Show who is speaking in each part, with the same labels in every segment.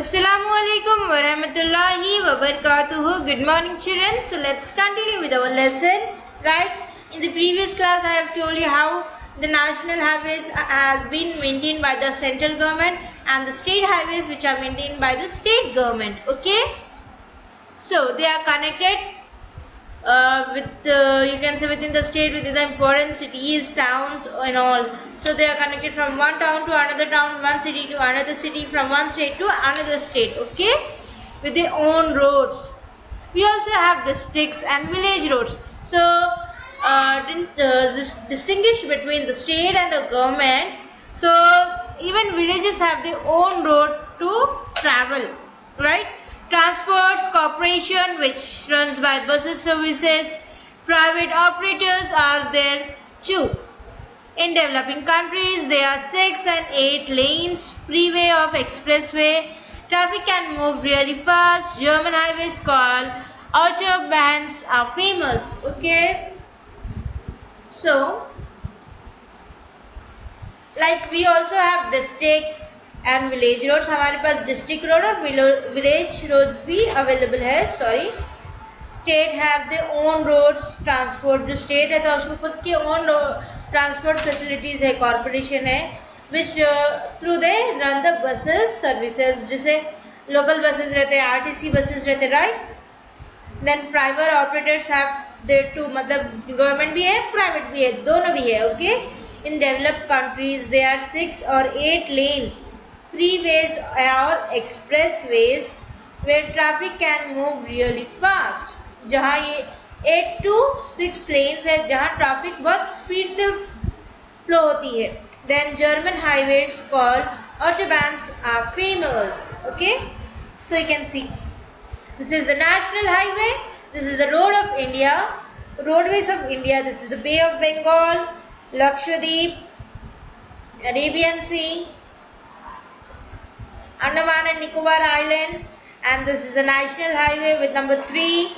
Speaker 1: Assalamualaikum warahmatullahi wabarakatuh. Good morning children. So let's continue with our lesson. Right, in the previous class I have told you how the national highways has been maintained by the central government and the state highways which are maintained by the state government. Okay, so they are connected with you can say within the state, within the important cities, towns and all. So they are connected from one town to another town, one city to another city, from one state to another state. Okay, with their own roads. We also have districts and village roads. So distinguish between the state and the government. So even villages have their own road to travel, right? Transports corporation which runs by buses services. Private operators are there too. In developing countries, there are 6 and 8 lanes, freeway of expressway. Traffic can move really fast. German highways called autobahns are famous. Okay. So, like we also have districts and village roads. हमारे पास district road और village road भी available है. Sorry, state have their own roads. Transport जो state है तो उसको खुद के own transport facilities है, corporation है, which through they run the buses services. जैसे local buses रहते हैं, RTC buses रहते हैं, right? Then private operators have there too. मतलब government भी है, private भी है, दोनों भी है. Okay. In developed countries, there are 6 or 8 lane freeways or expressways where traffic can move really fast. जहाँ ये 8 to 6 lanes है जहाँ traffic बहुत speed से flow होती है. Then German highways called autobahns are famous. Okay, so you can see this is the national highway. This is the road of India, roadways of India. This is the Bay of Bengal, Lakshadweep, Arabian Sea, Andaman and Nicobar Island, and this is the national highway with number 3.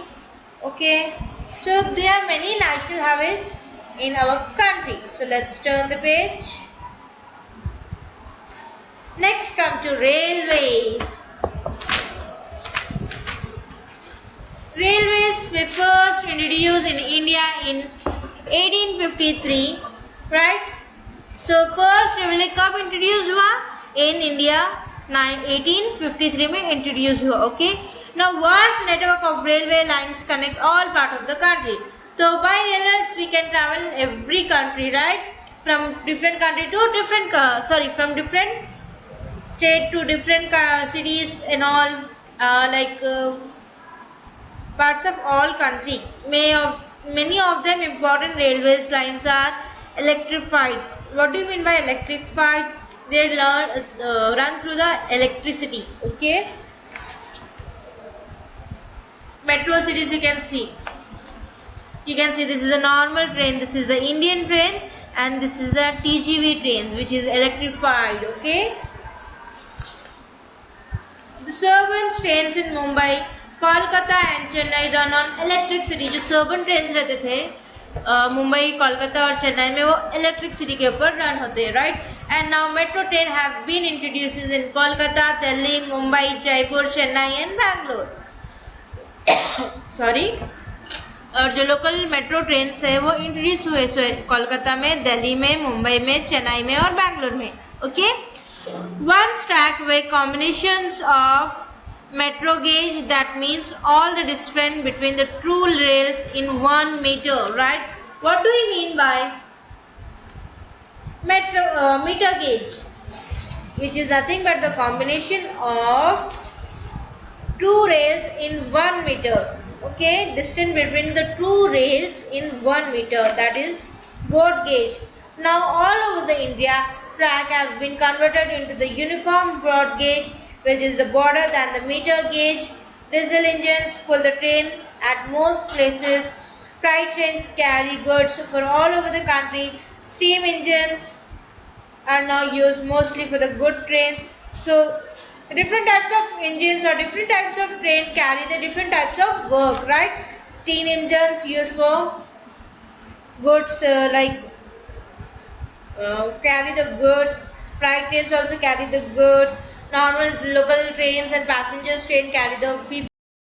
Speaker 1: Okay, so there are many national highways in our country. So let's turn the page. Next come to railways. Railways were first introduced in India in 1853, right? So first railway कब introduced हुआ? In India 1853 में introduced हुआ. Okay. Now vast network of railway lines connect all part of the country. So by railways we can travel every country, right? From different country to different from different state to different cities and all, parts of all country. Many of them important railways lines are electrified. What do you mean by electrified? They run through the electricity. Okay. Metro cities you can see. You can see this is a normal train. This is the Indian train, and this is the TGV trains, which is electrified. Okay. The suburban trains in Mumbai, Kolkata and Chennai run on electricity. जो सर्बन trains रहते थे मुंबई, कोलकाता और चेन्नई में, वो electricity के ऊपर run होते हैं, right? And now metro train have been introduced in Kolkata, Delhi, Mumbai, Jaipur, Chennai and Bangalore. Sorry. और जो लोकल मेट्रो ट्रेन्स है वो इंट्रोड्यूस हुए कोलकाता में, दिल्ली में, मुंबई में, चेन्नई में और बैंगलोर में. Okay. One track way combinations of metro gauge, that means all the distance between the two rails in 1 meter, right? What do you mean by meter gauge? Which is nothing but the combination of two rails in 1 meter. Okay, distance between the two rails in 1 meter, that is broad gauge. Now all over the India, track have been converted into the uniform broad gauge, which is the broader than the meter gauge. Diesel engines pull the train at most places. Freight trains carry goods for all over the country. Steam engines are now used mostly for the good trains. So different types of engines or different types of train carry the different types of work, right? Steam engines used for goods carry the goods. Freight trains also carry the goods. Normal local trains and passengers train carry the